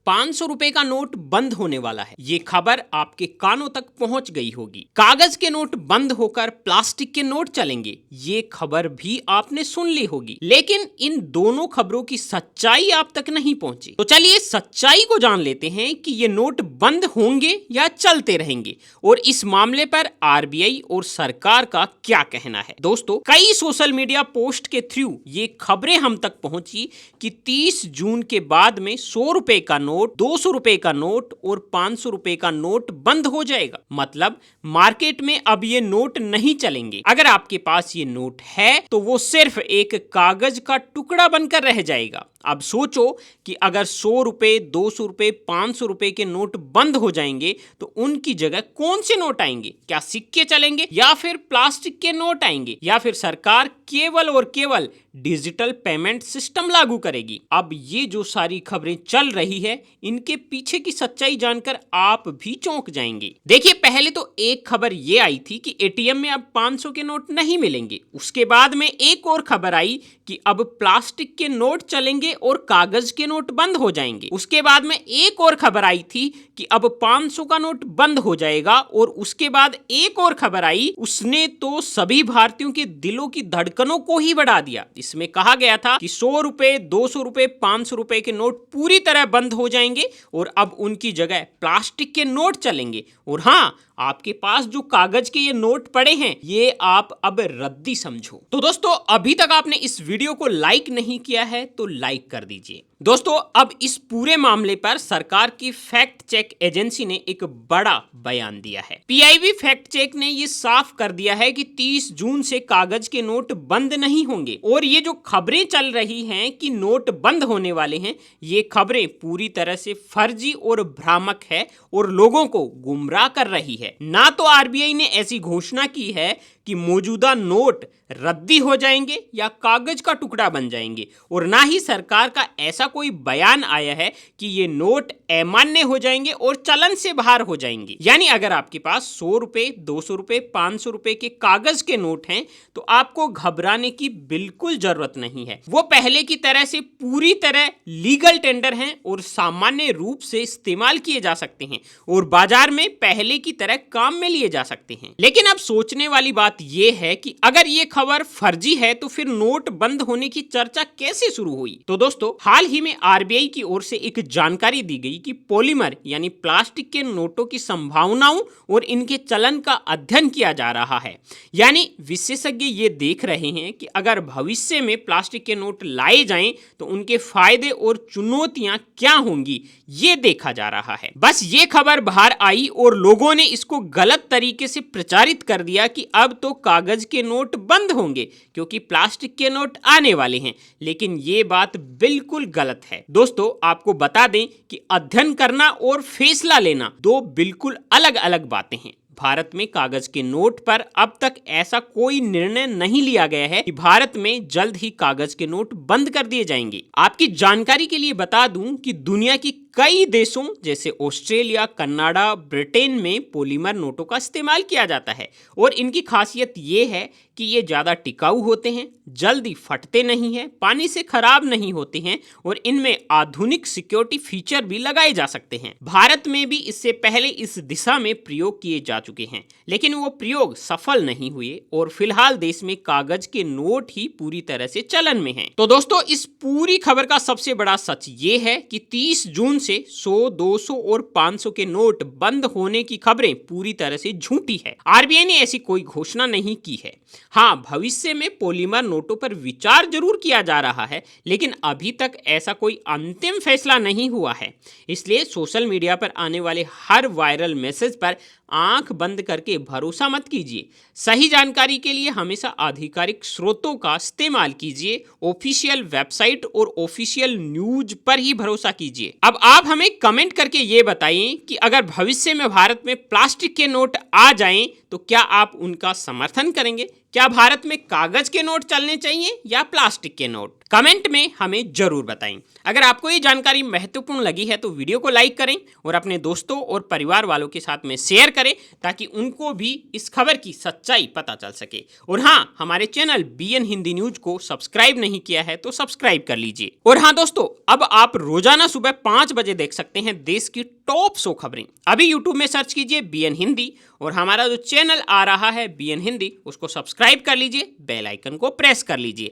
500 रुपए का नोट बंद होने वाला है। ये खबर आपके कानों तक पहुंच गई होगी। कागज के नोट बंद होकर प्लास्टिक के नोट चलेंगे, ये खबर भी आपने सुन ली होगी, लेकिन इन दोनों खबरों की सच्चाई आप तक नहीं पहुंची। तो चलिए सच्चाई को जान लेते हैं कि ये नोट बंद होंगे या चलते रहेंगे और इस मामले पर आरबीआई और सरकार का क्या कहना है। दोस्तों, कई सोशल मीडिया पोस्ट के थ्रू ये खबरें हम तक पहुंची कि 30 जून के बाद में 100 रुपए का नोट, 200 रुपए का नोट और 500 रुपए का नोट बंद हो जाएगा। मतलब मार्केट में अब ये नोट नहीं चलेंगे। अगर आपके पास ये नोट है तो वो सिर्फ एक कागज का टुकड़ा बनकर रह जाएगा। अब सोचो कि अगर 100 रुपए, 200 रुपए, 500 रुपए के नोट बंद हो जाएंगे तो उनकी जगह कौन से नोट आएंगे? क्या सिक्के चलेंगे या फिर प्लास्टिक के नोट आएंगे या फिर सरकार केवल और केवल डिजिटल पेमेंट सिस्टम लागू करेगी? अब ये जो सारी खबरें चल रही है, इनके पीछे की सच्चाई जानकर आप भी चौंक जाएंगे। देखिए, पहले तो एक खबर ये आई थी कि एटीएम में अब 500 के नोट नहीं मिलेंगे। उसके बाद में एक और खबर आई कि अब प्लास्टिक के नोट चलेंगे और कागज के नोट बंद हो जाएंगे। उसके बाद में एक और खबर आई थी कि अब 500 का नोट बंद हो जाएगा और उसके बाद एक और खबर आई, उसने तो सभी भारतीयों के दिलों की धड़कनों को ही बढ़ा दिया। इसमें कहा गया था कि 100 रुपए, 200 रुपए, 500 रुपए के नोट पूरी तरह बंद हो जाएंगे और अब उनकी जगह प्लास्टिक के नोट चलेंगे। और हाँ, आपके पास जो कागज के ये नोट पड़े हैं, ये आप अब रद्दी समझो। तो दोस्तों, अभी तक आपने इस वीडियो को लाइक नहीं किया है तो लाइक कर दीजिए। दोस्तों, अब इस पूरे मामले पर सरकार की फैक्ट चेक एजेंसी ने एक बड़ा बयान दिया है। पीआईबी फैक्ट चेक ने ये साफ कर दिया है कि 30 जून से कागज के नोट बंद नहीं होंगे और ये जो खबरें चल रही हैं कि नोट बंद होने वाले हैं, ये खबरें पूरी तरह से फर्जी और भ्रामक है और लोगों को गुमराह कर रही है। ना तो आरबीआई ने ऐसी घोषणा की है कि मौजूदा नोट रद्दी हो जाएंगे या कागज का टुकड़ा बन जाएंगे, और ना ही सरकार का ऐसा कोई बयान आया है कि ये नोट अमान्य हो जाएंगे और चलन से बाहर हो जाएंगे। यानी अगर आपके पास 100 रुपए, 200 रुपए, 500 रुपए के कागज के नोट हैं तो आपको घबराने की बिल्कुल जरूरत नहीं है। वो पहले की तरह से पूरी तरह लीगल टेंडर हैं और सामान्य रूप से इस्तेमाल किए जा सकते हैं और बाजार में पहले की तरह काम में लिए जा सकते हैं। लेकिन अब सोचने वाली बात ये है कि अगर ये खबर फर्जी है तो फिर नोट बंद होने की चर्चा कैसे शुरू हुई? तो दोस्तों, हाल ही में आरबीआई की ओर से एक जानकारी दी गई कि पॉलीमर यानी प्लास्टिक के नोटों की संभावनाओं और इनके चलन का अध्ययन किया जा रहा है। यानी विशेषज्ञ ये देख रहे हैं कि अगर भविष्य में प्लास्टिक के नोट लाए जाएं तो उनके फायदे और चुनौतियां क्या होंगी, ये देखा जा रहा है। बस ये खबर बाहर आई और लोगों ने इसको गलत तरीके से प्रचारित कर दिया कि अब तो कागज के नोट बंद होंगे क्योंकि प्लास्टिक के नोट आने वाले हैं। लेकिन ये बात बिल्कुल गलत है। दोस्तों, आपको बता दें कि अध्ययन करना और फैसला लेना दो बिल्कुल अलग अलग बातें हैं। भारत में कागज के नोट पर अब तक ऐसा कोई निर्णय नहीं लिया गया है कि भारत में जल्द ही कागज के नोट बंद कर दिए जाएंगे। आपकी जानकारी के लिए बता दूं कि दुनिया की कई देशों जैसे ऑस्ट्रेलिया, कनाडा, ब्रिटेन में पॉलीमर नोटों का इस्तेमाल किया जाता है और इनकी खासियत ये है कि ये ज़्यादा टिकाऊ होते हैं, जल्दी फटते नहीं हैं, पानी से खराब नहीं होते हैं और इनमें आधुनिक सिक्योरिटी फीचर भी लगाए जा सकते हैं। भारत में भी इससे पहले इस दिशा में प्रयोग किए जा चुके हैं, लेकिन वो प्रयोग सफल नहीं हुए और फिलहाल देश में कागज के नोट ही पूरी तरह से चलन में हैं। तो दोस्तों, इस पूरी खबर का सबसे बड़ा सच ये है कि 30 जून से 100, 200 और 500 के नोट बंद होने की खबरें पूरी तरह से झूठी है। आरबीआई ने ऐसी कोई घोषणा नहीं की है। हाँ, भविष्य में पॉलीमर नोटों पर विचार जरूर किया जा रहा है, लेकिन अभी तक ऐसा कोई अंतिम फैसला नहीं हुआ है। इसलिए सोशल मीडिया पर आने वाले हर वायरल मैसेज पर आंख बंद करके भरोसा मत कीजिए। सही जानकारी के लिए हमेशा आधिकारिक स्रोतों का इस्तेमाल कीजिए। ऑफिशियल वेबसाइट और ऑफिशियल न्यूज पर ही भरोसा कीजिए। अब आप हमें कमेंट करके ये बताइए कि अगर भविष्य में भारत में प्लास्टिक के नोट आ जाएं तो क्या आप उनका समर्थन करेंगे? क्या भारत में कागज के नोट चलने चाहिए या प्लास्टिक के नोट? कमेंट में हमें जरूर बताएं। अगर आपको ये जानकारी महत्वपूर्ण लगी है तो वीडियो को लाइक करें और अपने दोस्तों और परिवार वालों के साथ में शेयर करें ताकि उनको भी इस खबर की सच्चाई पता चल सके। और हाँ, हमारे चैनल बीएन हिंदी न्यूज को सब्सक्राइब नहीं किया है तो सब्सक्राइब कर लीजिए। और हाँ दोस्तों, अब आप रोजाना सुबह 5 बजे देख सकते हैं देश की टॉप 100 खबरें। अभी यूट्यूब में सर्च कीजिए बीएन हिंदी और हमारा जो चैनल आ रहा है बीएन हिंदी, उसको सब्सक्राइब कर लीजिए, बेल आइकन को प्रेस कर लीजिए